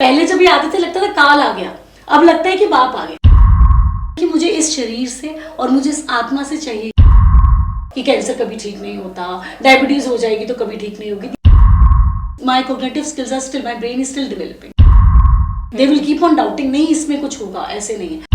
पहले जब ये आते थे लगता था काल आ गया, अब लगता है कि बाप आ गया, कि मुझे इस शरीर से और मुझे इस आत्मा से चाहिए कि कैंसर कभी ठीक नहीं होता, डायबिटीज हो जाएगी तो कभी ठीक नहीं होगी. My cognitive skills are still, my brain is still developing. They will keep on doubting, नहीं इसमें कुछ होगा, ऐसे नहीं है.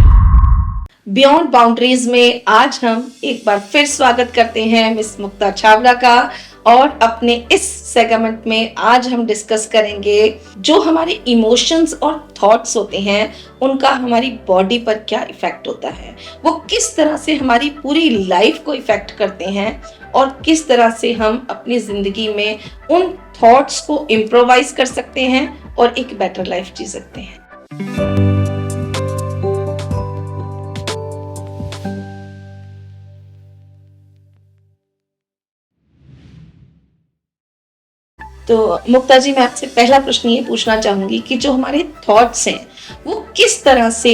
बियॉन्ड बाउंड्रीज में आज हम एक बार फिर स्वागत करते हैं मिस मुक्ता छावड़ा का. और अपने इस सेगमेंट में आज हम डिस्कस करेंगे जो हमारे इमोशंस और थॉट्स होते हैं उनका हमारी बॉडी पर क्या इफेक्ट होता है, वो किस तरह से हमारी पूरी लाइफ को इफेक्ट करते हैं और किस तरह से हम अपनी जिंदगी में उन थॉट्स को इम्प्रोवाइज कर सकते हैं और एक बेटर लाइफ जी सकते हैं. तो मुक्ता जी, मैं आपसे पहला प्रश्न ये पूछना चाहूंगी कि जो हमारे थॉट्स हैं वो किस तरह से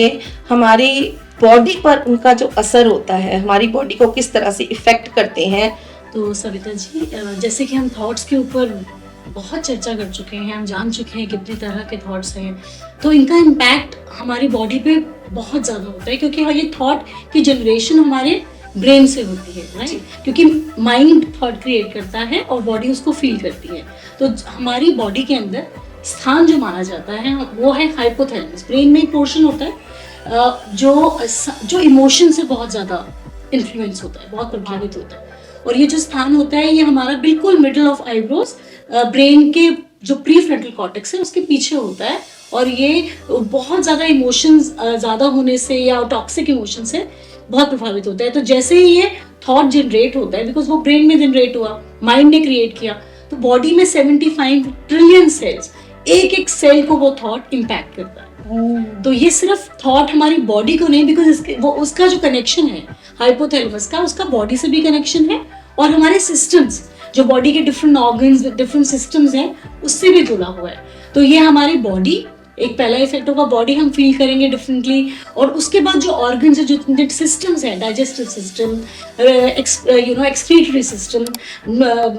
हमारी बॉडी पर उनका जो असर होता है, हमारी बॉडी को किस तरह से इफेक्ट करते हैं. तो सविता जी, जैसे कि हम थॉट्स के ऊपर बहुत चर्चा कर चुके हैं, हम जान चुके हैं कितनी तरह के थॉट्स हैं, तो इनका इम्पैक्ट हमारी बॉडी पे बहुत ज़्यादा होता है, क्योंकि ये थॉट की जनरेशन हमारे ब्रेन से होती है, राइट. क्योंकि माइंड थॉट क्रिएट करता है और बॉडी उसको फील करती है. तो हमारी बॉडी के अंदर स्थान जो माना जाता है वो है हाइपोथैलेमस. ब्रेन में एक पोर्शन होता है जो इमोशन से बहुत ज़्यादा इन्फ्लुएंस होता है, बहुत प्रभावित होता है. और ये जो स्थान होता है ये हमारा बिल्कुल मिडल ऑफ आईब्रोज, ब्रेन के जो प्रीफ्रंटल कॉर्टेक्स है उसके पीछे होता है. और ये बहुत ज़्यादा इमोशंस ज़्यादा होने से या टॉक्सिक इमोशन से बहुत प्रभावित होता है. तो जैसे ही ये थॉट जनरेट होता है, बिकॉज वो ब्रेन में जनरेट हुआ, माइंड ने क्रिएट किया, तो बॉडी में 75 ट्रिलियन सेल्स, एक एक सेल को वो थॉट इम्पैक्ट करता है. तो ये सिर्फ थॉट हमारी बॉडी को नहीं, बिकॉज वो उसका जो कनेक्शन है हाइपोथैलेमस का, उसका बॉडी से भी कनेक्शन है और हमारे सिस्टम्स जो बॉडी के डिफरेंट ऑर्गन्स, डिफरेंट सिस्टम्स हैं, उससे भी जुड़ा हुआ है. तो ये हमारी बॉडी, एक पहला इफेक्ट होगा, बॉडी हम फील करेंगे डिफरेंटली. और उसके बाद जो ऑर्गन्स है, जो सिस्टम्स हैं, digestive system, excretory system,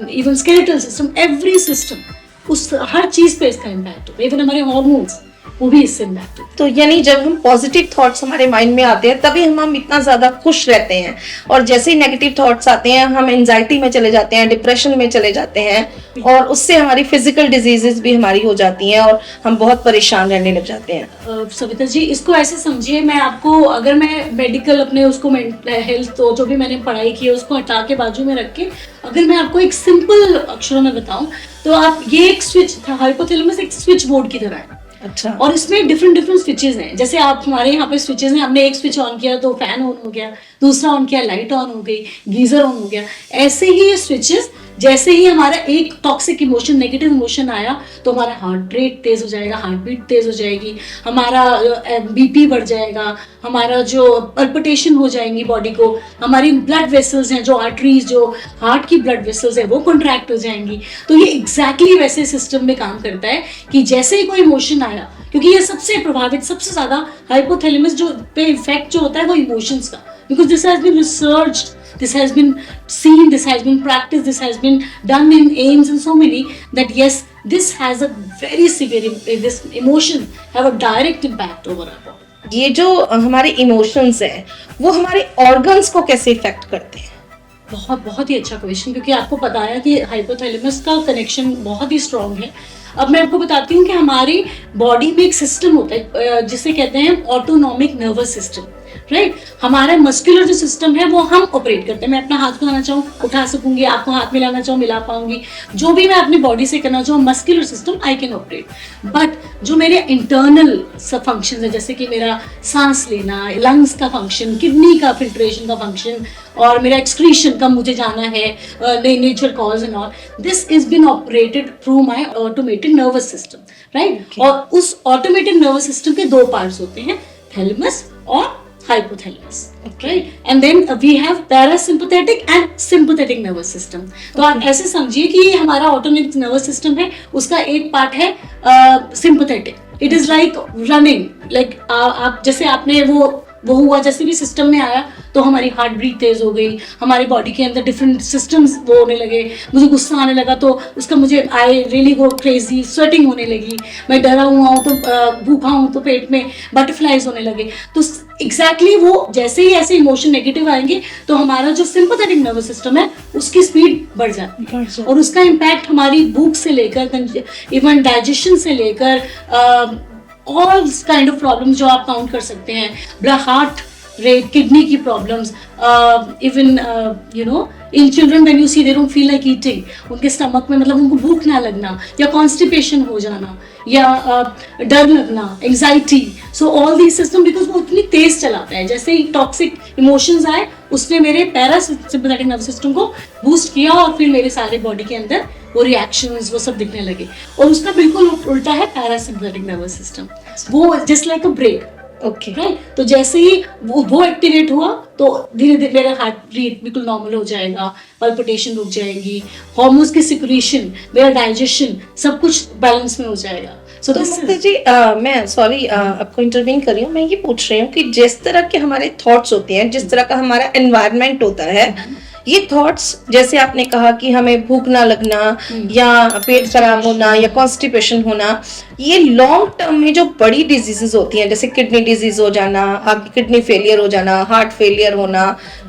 even skeletal system, every system, उस हर चीज पे इसका इम्पैक्ट होगा. इवन हमारे हार्मोन्स वो भी इससे इम्पैक्ट होते हैं. तो यानी जब हम पॉजिटिव थॉट्स हमारे माइंड में आते हैं तभी हम इतना ज्यादा खुश रहते हैं, और जैसे ही नेगेटिव थॉट्स आते हैं हम एंजाइटी में चले जाते हैं, डिप्रेशन में चले जाते हैं, और उससे हमारी फिजिकल डिजीजेस भी हमारी हो जाती हैं और हम बहुत परेशान रहने लग जाते हैं. सविता जी, इसको ऐसे समझिए, मैं आपको, अगर मैं मेडिकल अपने उसको हेल्थ तो जो भी मैंने पढ़ाई की है उसको हटा के बाजू में रख के अगर मैं आपको एक सिंपल अक्षरों में बताऊं, तो आप ये एक स्विच, हाइपोथैलेमस एक स्विच बोर्ड की तरह है. अच्छा. और इसमें डिफरेंट स्विचेस हैं. जैसे आप हमारे यहाँ पे स्विचेस हैं, हमने एक स्विच ऑन किया तो फैन ऑन हो गया, दूसरा ऑन किया लाइट ऑन हो गई, गीजर ऑन हो गया. ऐसे ही ये स्विचेस, जैसे ही हमारा एक टॉक्सिक इमोशन, नेगेटिव इमोशन आया तो हमारा हार्ट रेट तेज हो जाएगा, हार्ट बीट तेज हो जाएगी, हमारा बीपी बढ़ जाएगा, हमारा जो पल्पिटेशन हो जाएंगी बॉडी को, हमारी ब्लड वेसल्स हैं, जो आर्टरीज, जो हार्ट की ब्लड वेसल्स है वो कॉन्ट्रैक्ट हो जाएंगी. तो ये एग्जैक्टली वैसे सिस्टम में काम करता है कि जैसे ही कोई इमोशन आया, क्योंकि ये सबसे प्रभावित, सबसे ज्यादा हाइपोथैलेमस जो पे इफेक्ट जो होता है वो इमोशंस का, because this has been researched, this has been seen, this has been practiced, this has been done in AIIMS and so many, that yes, this has a very severe, this emotion have a direct impact over our body. ये जो हमारे emotions हैं वो हमारे organs को कैसे effect करते हैं? बहुत ही अच्छा क्वेश्चन, क्योंकि आपको बताया कि हाइपोथैलेमस का कनेक्शन बहुत ही स्ट्रॉन्ग है. अब मैं आपको बताती हूँ कि हमारी बॉडी में एक सिस्टम होता है जिसे कहते हैं ऑटोनॉमिक नर्वस सिस्टम, राइट. हमारा मस्कुलर जो सिस्टम है वो हम ऑपरेट करते हैं. मैं अपना हाथ उठाना चाहूँ उठा सकूंगी, आपको हाथ मिलाना चाहूँ मिला पाऊंगी, जो भी मैं अपनी बॉडी से करना चाहूँ, muscular system I can operate. But जो मेरे इंटरनल फंक्शन है, जैसे कि मेरा सांस लेना, लंग्स का फंक्शन, किडनी का फिल्ट्रेशन का फंक्शन, और मेरा एक्सक्रीशन का मुझे जाना है, nature cause and all, this is been operated through my automated nervous system, right. और उस ऑटोमेटेड नर्वस सिस्टम के दो पार्ट्स होते हैं, थैलेमस और hypothalamus, right? And then we have parasympathetic and sympathetic nervous system. तो आप ऐसे समझिए कि ये हमारा autonomic nervous system है, उसका एक पार्ट है sympathetic. It is like running, like आप जैसे आपने वो वो हुआ, जैसे भी सिस्टम में आया तो हमारी हार्ट बीट तेज हो गई, हमारे बॉडी के अंदर डिफरेंट सिस्टम्स वो होने लगे, मुझे गुस्सा आने लगा तो उसका मुझे I really go crazy, sweating होने लगी, मैं डरा हुआ हूँ तो भूखा हूँ तो पेट में बटरफ्लाइज होने लगे। तो एग्जैक्टली वो जैसे ही ऐसे इमोशन नेगेटिव आएंगे तो हमारा जो सिंपैथेटिक नर्वस सिस्टम है उसकी स्पीड बढ़ जाती है और उसका इम्पैक्ट हमारी भूख से लेकर इवन डाइजेशन से लेकर ऑल काइंड ऑफ प्रॉब्लम जो आप काउंट कर सकते हैं, हार्ट रेट, किडनी की problems, even you know in children when you see they don't feel like eating, उनके स्टमक में मतलब उनको भूख ना लगना या कॉन्स्टिपेशन हो जाना या डर लगना, anxiety, so all these system because वो इतनी तेज चलाता है। जैसे ही टॉक्सिक इमोशंस आए उसने मेरे पैरासिम्पैथेटिक नर्वस सिस्टम को बूस्ट किया और फिर मेरे सारे बॉडी के अंदर वो रिएक्शंस वो सब दिखने लगे। और उसका बिल्कुल उल्टा है पैरासिम्पैथेटिक नर्वस सिस्टम, वो just like a brake, okay right. तो जैसे ही वो एक्टिवेट हुआ तो धीरे धीरे मेरा हार्ट रेट बिल्कुल नॉर्मल हो जाएगा, पल्पिटेशन रुक जाएगी, हार्मोन्स की सिक्रीशन, मेरा डाइजेशन, सब कुछ बैलेंस में हो जाएगा। तो मुक्ता जी मैं सॉरी आपको इंटरवीन कर रही हूँ, मैं ये पूछ रही हूँ कि जिस तरह के हमारे थॉट्स होते हैं, जिस तरह का हमारा एनवायरनमेंट होता है, ये थॉट्स जैसे आपने कहा कि हमें भूख ना लगना या पेट खराब होना या कॉन्स्टिपेशन होना, ये लॉन्ग टर्म में जो बड़ी डिजीजेस होती हैं जैसे किडनी डिजीज हो जाना, आपकी किडनी फेलियर हो जाना, हार्ट फेलियर होना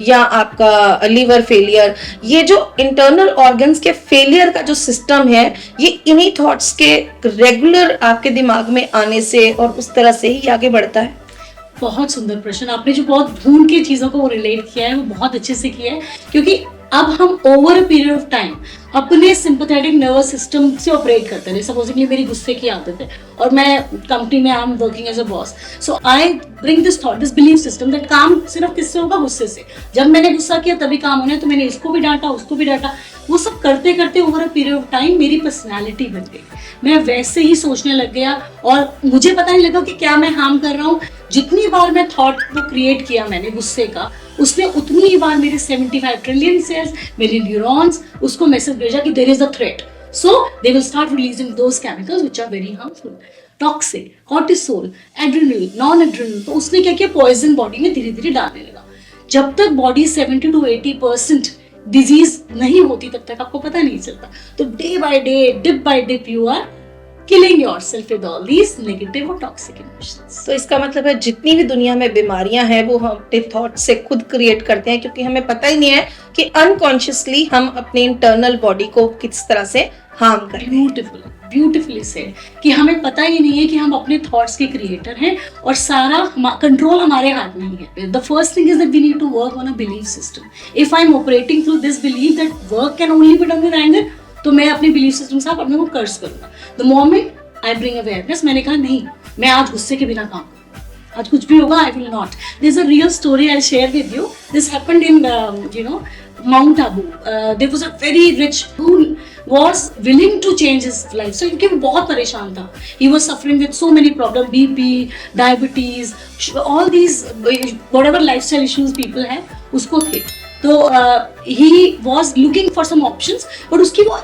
या आपका लिवर फेलियर, ये जो इंटरनल ऑर्गन्स के फेलियर का जो सिस्टम है, ये इन्हीं थॉट्स के रेगुलर आपके दिमाग में आने से और उस तरह से ही आगे बढ़ता है। बहुत सुंदर प्रश्न आपने, जो बहुत ढूंढ के चीज़ों को रिलेट किया है वो बहुत अच्छे से किया है, क्योंकि अब हम over a period of time अपने सिंपैथेटिक नर्वस सिस्टम से ऑपरेट करते हैं। सपोजिंगली मेरी गुस्से की आदत है और मैं कंपनी में I am working as a boss, so I bring this thought, this belief system that काम सिर्फ किससे होगा, गुस्से से। जब मैंने गुस्सा किया तभी काम होना है, तो मैंने इसको भी डांटा, उसको भी डांटा, वो सब करते करते over a period of time मेरी पर्सनैलिटी बन गई, मैं वैसे ही सोचने लग गया और मुझे पता नहीं लगा कि क्या मैं हार्म कर रहा हूँ। जितनी बार मैं थॉट को क्रिएट किया मैंने गुस्से का, उसने उतनी ही बार मेरे 75 ट्रिलियन सेल्स, मेरे न्यूरॉन्स उसको मैसेज भेजा कि there is a threat, so they will start releasing those chemicals which are very harmful, toxic, cortisol, adrenal, non adrenal. तो उसने क्या किया, पॉइजन बॉडी में धीरे धीरे डालने लगा। जब तक बॉडी 70 to 80% डिजीज नहीं होती तब तक आपको पता नहीं चलता। तो day by day, dip by dip, you are killing yourself with all these negative or toxic emotions. तो इसका मतलब है जितनी भी दुनिया में बीमारियां हैं वो हम अपने थॉट से खुद क्रिएट करते हैं, क्योंकि हमें पता ही नहीं है कि अनकॉन्शियसली हम अपने इंटरनल बॉडी को किस तरह से हार्म कर रहे हैं। ब्यूटिफुली सेड कि हमें पता ही नहीं है कि हम अपने थॉट्स के क्रिएटर हैं और सारा कंट्रोल हमारे हाथ में ही है। The first thing is that we need to work on a belief system. If I am operating through this belief that work can only be done with anger, तो मैं अपने बिलीफ सिस्टम से अपने को कर्स करूंगा। The moment I bring awareness, मैंने कहा नहीं, मैं आज गुस्से के बिना काम करूंगा, आज कुछ भी होगा, I will not. This is a real story I share with you. This happened in you know Mount Abu. There was a very rich who was willing to change his life. So क्योंकि वो बहुत परेशान था. He was suffering with so many problems, BP, diabetes, all these whatever lifestyle issues people have, उसको थे. तो he was looking for some options, but उसकी वो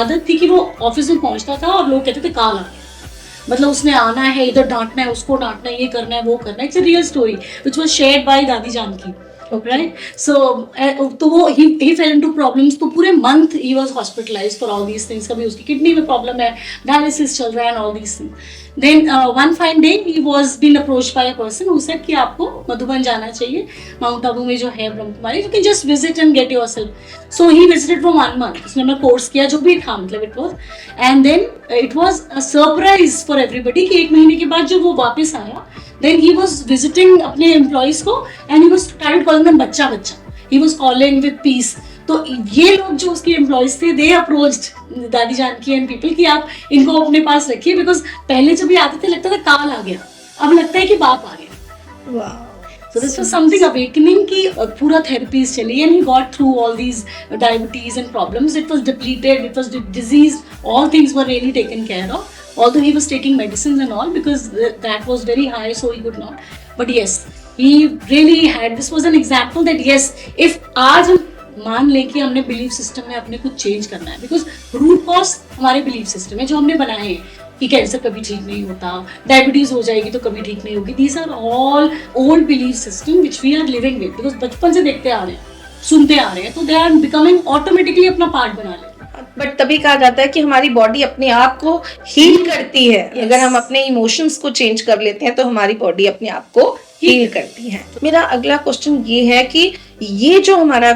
आदत थी कि वो ऑफिस में पहुंचता था और लोग कहते थे काल आ गया, मतलब उसने आना है, इधर डांटना है, उसको डांटना है, ये करना है, वो करना है. It's a real story which was shared by दादी जानकी. Right, so तो वो he fell into problems. तो पूरे month he was hospitalized for all these things. कभी उसकी किडनी में प्रॉब्लम है, डायलिसिस चल रहा है and all these things. Then one fine day he was being approached by a person who said कि आपको मधुबन जाना चाहिए, माउंट आबू में जो है Brahma Kumari, you can just visit and get yourself. So he visited for 1 month. उसने अपना कोर्स किया जो भी था, मतलब it was, and then it was a surprise for everybody कि 1 महीने के बाद जब वो वापस आया, then he was visiting अपने employees को and he was started calling them बच्चा बच्चा. He was calling with peace. तो ये लोग जो उसके एम्प्लॉइज थे, दे अप्रोच्ड दादी जानकी एंड पीपल कि आप इनको अपने पास रखिए, बिकॉज पहले जब ये आते थे लगता था काल आ गया, अब लगता है कि बाप आ गया. वाह. So this was something awakening कि पूरा therapies चली and he got through all these diabetes and problems. It was depleted, it was diseased, all things were really taken care of. Although he was taking medicines and all because that was very high, so he could not. But yes, he really had. This was an example that yes, if आज हम मान लें कि हमने belief system में अपने कुछ change करना है, बिकॉज रूट कॉज हमारे बिलीफ सिस्टम है जो हमने बनाए हैं. कि कैंसर कभी ठीक नहीं होता, डायबिटीज हो जाएगी तो कभी ठीक नहीं होगी। These are all old belief system which we are living with, because बचपन से देखते आ रहे हैं, सुनते आ रहे हैं, तो दे आर बिकमिंग ऑटोमेटिकली अपना पार्ट बना लेते हैं। बट तभी कहा जाता है कि हमारी बॉडी अपने आप को हील करती है। अगर हम अपने इमोशंस को चेंज कर लेते हैं तो हमारी बॉडी अपने आप को हील करती है। मेरा अगला क्वेश्चन ये है कि ये जो हमारा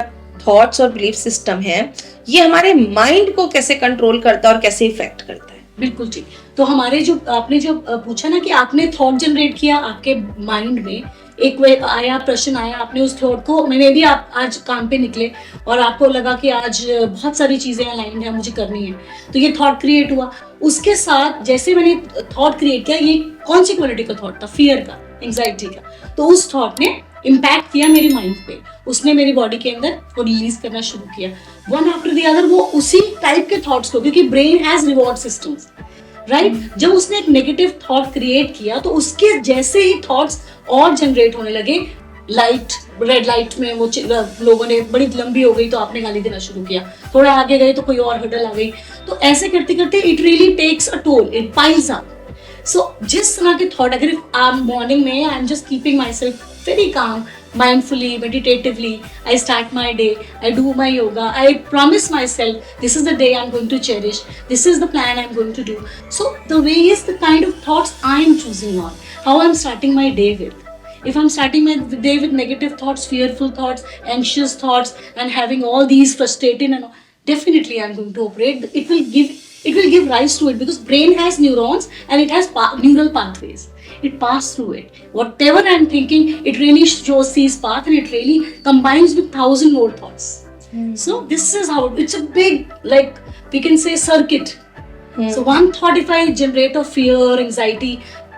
थॉट्स और बिलीफ सिस्टम है, ये हमारे माइंड को कैसे कंट्रोल करता है और कैसे इफेक्ट करता है? बिल्कुल ठीक। तो हमारे जो आपने जो पूछा ना कि आपने थॉट जनरेट किया आपके माइंड में, एक वे आया, प्रश्न आया, आपने उस थॉट को, मे भी आप आज काम पे निकले और आपको लगा कि आज बहुत सारी चीजें अलाइंड है, मुझे करनी है, तो ये थॉट क्रिएट हुआ। उसके साथ जैसे मैंने थॉट क्रिएट किया, ये कौन सी क्वालिटी का थॉट था? फियर का, एंग्जाइटी का। तो उस थॉट ने इम्पैक्ट किया मेरे माइंड पे, उसने मेरी बॉडी के अंदर वो रिलीज करना शुरू किया, वन आफ्टर द अदर, वो उसी टाइप के थॉट्स को, क्योंकि brain has reward systems, right? जब उसने एक नेगेटिव थॉट क्रिएट किया तो उसके जैसे ही थॉट्स और जनरेट होने लगे। लाइट, रेड लाइट में वो लोगों ने, बड़ी लंबी हो गई तो आपने गाली देना शुरू किया, थोड़ा आगे गए तो कोई और हर्डल आ गई, तो ऐसे करते करते it really takes a toll, it piles up. So जिस तरह के थॉट, अगर आप मॉर्निंग में I am just keeping myself very calm, mindfully, meditatively, I start my day, I do my yoga, I promise myself this is the day I'm going to cherish, this is the plan I'm going to do. So the way is the kind of thoughts I'm choosing on, how I'm starting my day with. If I'm starting my day with negative thoughts, fearful thoughts, anxious thoughts, and having all these frustrated and all, definitely I'm going to operate, it will give rise to it, because brain has neurons and it has neural pathways. It passes through it. Whatever I'm thinking, it really shows these paths and it really combines with 1,000 more thoughts. So this is how it's a big, like we can say, circuit. So one thought, if I generate of fear, anxiety,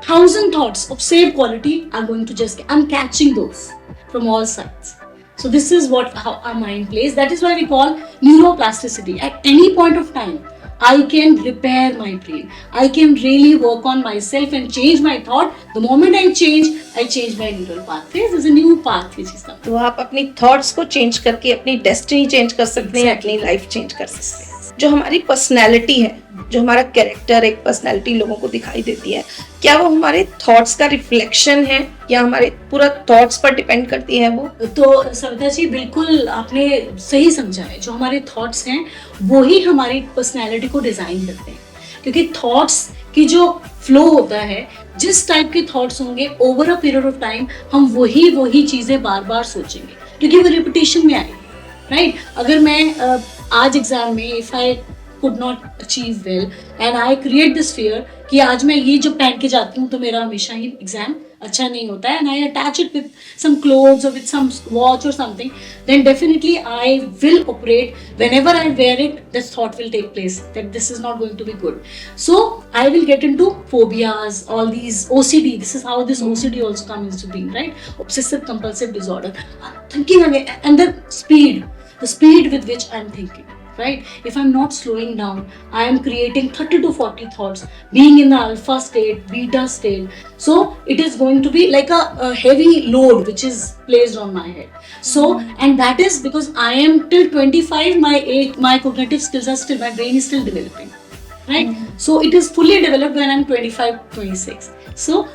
1,000 thoughts of same quality are going to just, I'm catching those from all sides. So this is how our mind plays. That is why we call neuroplasticity. At any point of time, I can repair my brain. I can really work on myself and change my thought. The moment I change my neural pathways. There's a new path which is coming. तो आप अपनी thoughts को change करके अपनी destiny change कर सकते हैं, अपनी लाइफ चेंज कर सकते हैं। जो हमारी पर्सनैलिटी है, जो हमारा कैरेक्टर, एक पर्सनैलिटी लोगों को दिखाई देती है, क्या वो हमारे थॉट्स का रिफ्लेक्शन है या हमारे पूरा थॉट्स पर डिपेंड करती है वो? तो सविता जी, बिल्कुल आपने सही समझा है। जो हमारे थॉट्स हैं वो ही हमारी पर्सनैलिटी को डिजाइन करते हैं, क्योंकि थॉट्स की जो फ्लो होता है, जिस टाइप के थॉट्स होंगे over a period of time, हम वही चीजें बार बार सोचेंगे, क्योंकि वो रिपीटेशन में आएगी, राइट? अगर मैं आज एग्जाम में if I could not achieve well and I create this fear कि आज मैं ये जो पहन के जाती हूँ तो मेरा हमेशा ही एग्जाम अच्छा नहीं होता है, and I attach it with some clothes और विद सम वॉच और something, then definitely I will operate, whenever I wear it, this thought will take place that this is not going to be good. So I will get into phobias, all these OCD. This is how this OCD also comes into being, right? Obsessive compulsive disorder. Thinking again, and the speed with which I'm thinking, right? If I'm not slowing down, I am creating 30 to 40 thoughts, being in the alpha state, beta state. So it is going to be like a heavy load which is placed on my head. So, and that is because I am till 25, my cognitive skills are still, my brain is still developing, right? So it is fully developed when I'm 25, 26. So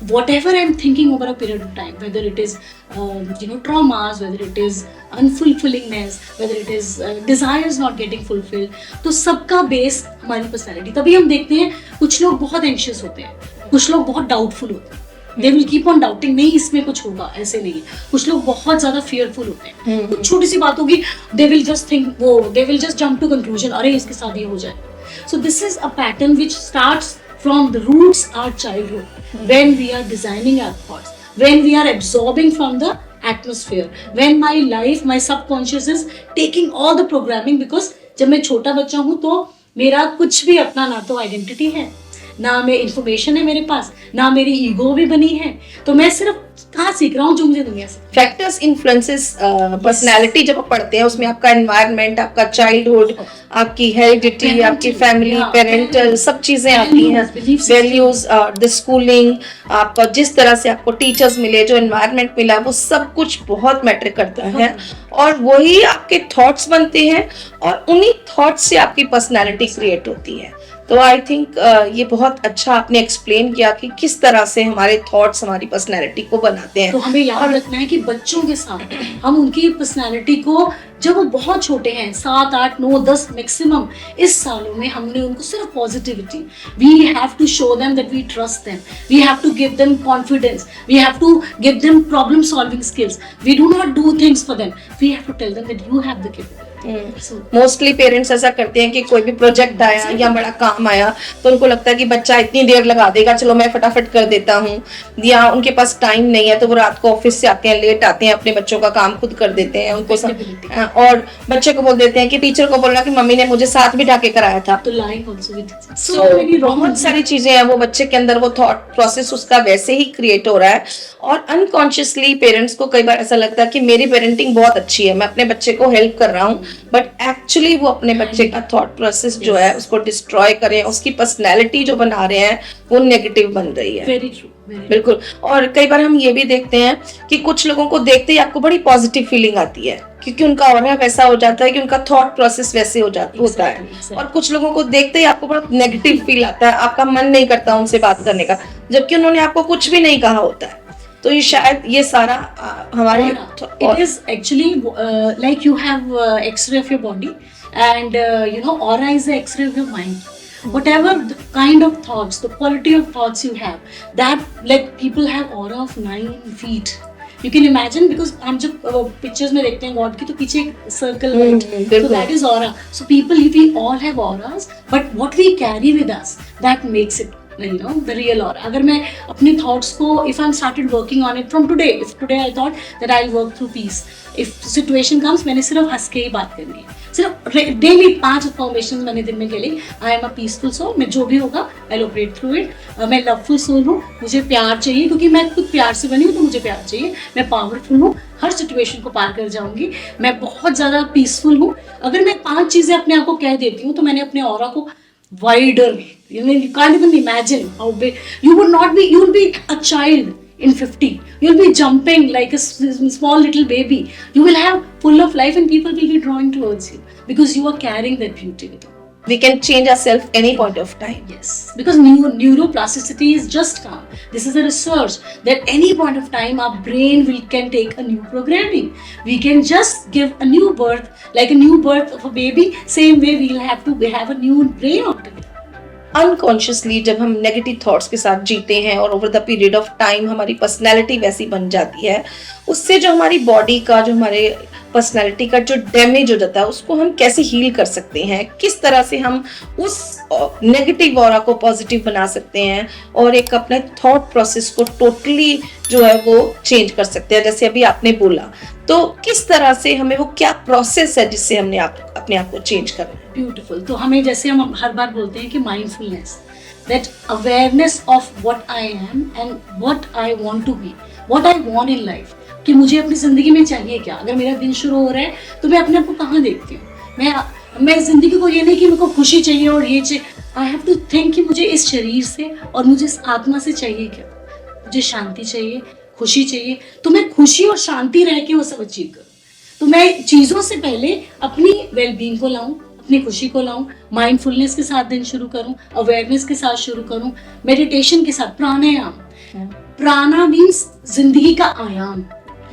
whatever I'm thinking over a period of time, whether it is traumas, whether it is unfulfillingness, whether it is desires not getting fulfilled, तो सबका base हमारी personality. तभी हम देखते हैं कुछ लोग बहुत एंशियस होते हैं, कुछ लोग बहुत डाउटफुल होते हैं, दे विल कीप ऑन डाउटिंग, नहीं इसमें कुछ होगा, ऐसे नहीं है। कुछ लोग बहुत ज्यादा फियरफुल होते हैं, कुछ छोटी सी बात होगी, they will just jump to conclusion, अरे इसके साथ ये हो जाए। So this is a pattern which starts from the roots our childhood, when we are designing our thoughts, when we are absorbing from the atmosphere, when my life, my subconscious is taking all the programming, because जब मैं छोटा बच्चा हूँ तो मेरा कुछ भी अपना, ना तो आइडेंटिटी है, ना मैं इंफॉर्मेशन है मेरे पास, ना मेरी ईगो भी बनी है, तो मैं सिर्फ कहाँ सीख रहा हूँ जो मुझे दुनिया से। फैक्टर्स इन्फ्लुएंसेस पर्सनालिटी जब आप पढ़ते हैं, उसमें आपका एनवायरनमेंट, आपका चाइल्डहुड, आपकी हेरिडिटी, आपकी फैमिली, पेरेंटल, सब चीजें आती हैं, वैल्यूज, द स्कूलिंग, आपका जिस तरह से आपको टीचर्स मिले, जो एनवायरनमेंट मिला, वो सब कुछ बहुत मैटर करता है, और वही आपके थॉट्स बनते हैं और उन्हीं थॉट्स से आपकी पर्सनालिटी क्रिएट होती है। तो आई थिंक ये बहुत अच्छा आपने एक्सप्लेन किया कि किस तरह से हमारे थॉट्स हमारी पर्सनैलिटी को बनाते हैं। तो हमें याद रखना है कि बच्चों के साथ हम उनकी पर्सनालिटी को, जब वो बहुत छोटे हैं 7, 8, 9, 10 मैक्सिमम, इस सालों में हमने उनको सिर्फ positivity, we have to show them that we trust them, we have to give them confidence, we have to give them problem solving skills, we do not do things for them, we have to tell them that you have the capability. Mostly parents ऐसा करते हैं कि कोई भी project आया या बड़ा काम आया तो उनको लगता है कि बच्चा इतनी देर लगा देगा, चलो मैं फटाफट कर देता हूँ, या उनके पास टाइम नहीं है तो वो रात को ऑफिस से आते हैं, लेट आते हैं, अपने बच्चों का काम खुद कर देते हैं उनको और बच्चे को बोल देते हैं कि टीचर को बोलना कि मम्मी ने मुझे साथ बिठा के कराया था। तो लाइक आल्सो So, बहुत सारी चीजें हैं, वो बच्चे के अंदर वो थॉट प्रोसेस उसका वैसे ही क्रिएट हो रहा है और अनकॉन्शियसली पेरेंट्स को कई बार ऐसा लगता है कि मेरी पेरेंटिंग बहुत अच्छी है, मैं अपने बच्चे को हेल्प कर रहा हूँ, बट एक्चुअली वो अपने बच्चे का थॉट प्रोसेस जो है उसको डिस्ट्रॉय कर रहे हैं, उसकी पर्सनैलिटी जो बना रहे हैं वो नेगेटिव बन रही है। वेरी ट्रू, बिल्कुल। और कई बार हम ये भी देखते हैं कि कुछ लोगों को देखते ही आपको बड़ी पॉजिटिव फीलिंग आती है क्योंकि उनका ऑरा वैसा हो जाता है कि उनका थॉट प्रोसेस वैसे होता है, और कुछ लोगों को देखते ही आपको बड़ा नेगेटिव फील आता है, आपका मन नहीं करता उनसे बात करने का, जबकि उन्होंने आपको कुछ भी नहीं कहा होता है। तो ये शायद ये सारा हमारे it is actually like you have x-ray of your body and you know aura is the x-ray of your mind. Whatever the kind of thoughts, the quality of thoughts you have, that like people have aura of 9 feet. You can imagine because हम जब pictures में देखते हैं God की तो पीछे एक circle white, so that is aura. So people, we all have auras, but what we carry with us that makes it, you know, the real aura. अगर मैं अपने thoughts को, if I'm started working on it from today, if today I thought that I'll work through peace, if situation comes मैंने सिर्फ हंस के ही बात करनी है, सिर्फ डेली 5 अफर्मेशंस मैंने दिन में के लिए, I am a peaceful soul, मैं जो भी होगा आई ऑपरेट थ्रू इट, मैं लवफुल सोल हूँ, मुझे प्यार चाहिए क्योंकि मैं खुद प्यार से बनी हूँ तो मुझे प्यार चाहिए, मैं पावरफुल हूँ, हर सिचुएशन को पार कर जाऊंगी, मैं बहुत ज़्यादा पीसफुल हूँ। अगर मैं 5 चीज़ें अपने आप को कह देती हूँ तो मैंने अपने ऑरा को wider, you know, you can't even imagine how big you would not be. You'll be a child in 50, you'll be jumping like a small little baby, you will have full of life and people will be drawing towards you because you are carrying that beauty with you. We can change ourselves any point of time. Yes, because neuroplasticity is just come. This is a research that any point of time our brain can take a new programming. We can just give a new birth, like a new birth of a baby. Same way we have a new brain altogether. Unconsciously जब हम negative thoughts के साथ जीते हैं और over the period of time हमारी personality वैसी बन जाती है, उससे जो हमारी बॉडी का, जो हमारे पर्सनैलिटी का जो डैमेज हो जाता है उसको हम कैसे हील कर सकते हैं, किस तरह से हम उस नेगेटिव ऑरा को पॉजिटिव बना सकते हैं और एक अपने थॉट प्रोसेस को टोटली जो है वो चेंज कर सकते हैं, जैसे अभी आपने बोला। तो किस तरह से हमें, वो क्या प्रोसेस है जिससे हमने अपने आप को चेंज करना है? ब्यूटीफुल। तो हमें, जैसे हम हर बार बोलते हैं कि mindfulness, that awareness of what I am and what I want to be, what I want in life, कि मुझे अपनी जिंदगी में चाहिए क्या। अगर मेरा दिन शुरू हो रहा है तो मैं अपने आप को कहाँ देखती हूँ, मैं जिंदगी को ये नहीं कि मेरे को खुशी चाहिए और ये चाहिए, आई हैव टू थिंक कि मुझे इस शरीर से और मुझे इस आत्मा से चाहिए क्या। मुझे शांति चाहिए, खुशी चाहिए, तो मैं खुशी और शांति रह के वो सब अचीव करूँ। तो मैं चीज़ों से पहले अपनी वेलबींग को लाऊं, अपनी खुशी को लाऊं, माइंडफुलनेस के साथ दिन शुरू करूं, अवेयरनेस के साथ शुरू करूं, मेडिटेशन के साथ, प्राणायाम। प्राणा मीन्स जिंदगी का आयाम,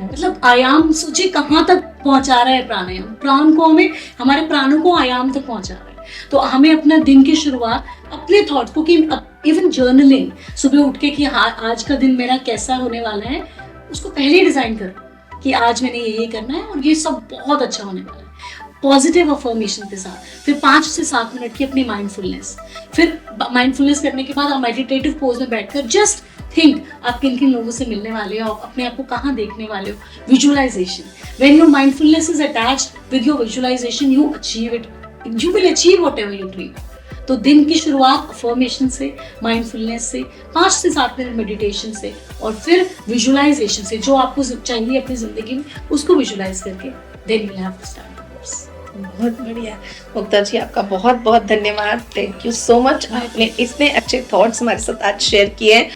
मतलब आयाम सोचिए कहाँ तक पहुंचा रहा है प्राणायाम, प्राण को हमें, हमारे प्राणों को आयाम तक पहुंचा रहा है। तो हमें अपना दिन की शुरुआत अपने थॉट को, कि इवन जर्नलिंग, सुबह उठ के कि हाँ आज का दिन मेरा कैसा होने वाला है, उसको पहले डिजाइन करो कि आज मैंने ये करना है और ये सब बहुत अच्छा होने वाला है। पॉजिटिव अफर्मेशन के साथ फिर 5 से 7 मिनट की अपनी माइंडफुलनेस, फिर माइंडफुलनेस करने के बाद आप मेडिटेटिव पोज में बैठकर जस्ट थिंक आप किन किन लोगों से मिलने वाले हो, अपने आप को कहाँ देखने वाले हो। Visualisation, when your mindfulness is attached with your visualisation, you achieve it, you will achieve whatever you dream. तो दिन की शुरुआत अफर्मेशन से, माइंडफुलनेस से, 5 से 7 मिनट मेडिटेशन से और फिर विजुअलाइजेशन से, जो आपको चाहिए अपनी जिंदगी में उसको विजुअलाइज करके then you have to start. बहुत बढ़िया मुक्ता जी, आपका बहुत बहुत धन्यवाद। थैंक यू सो मच, आपने इतने अच्छे थॉट्स हमारे साथ आज शेयर किए हैं।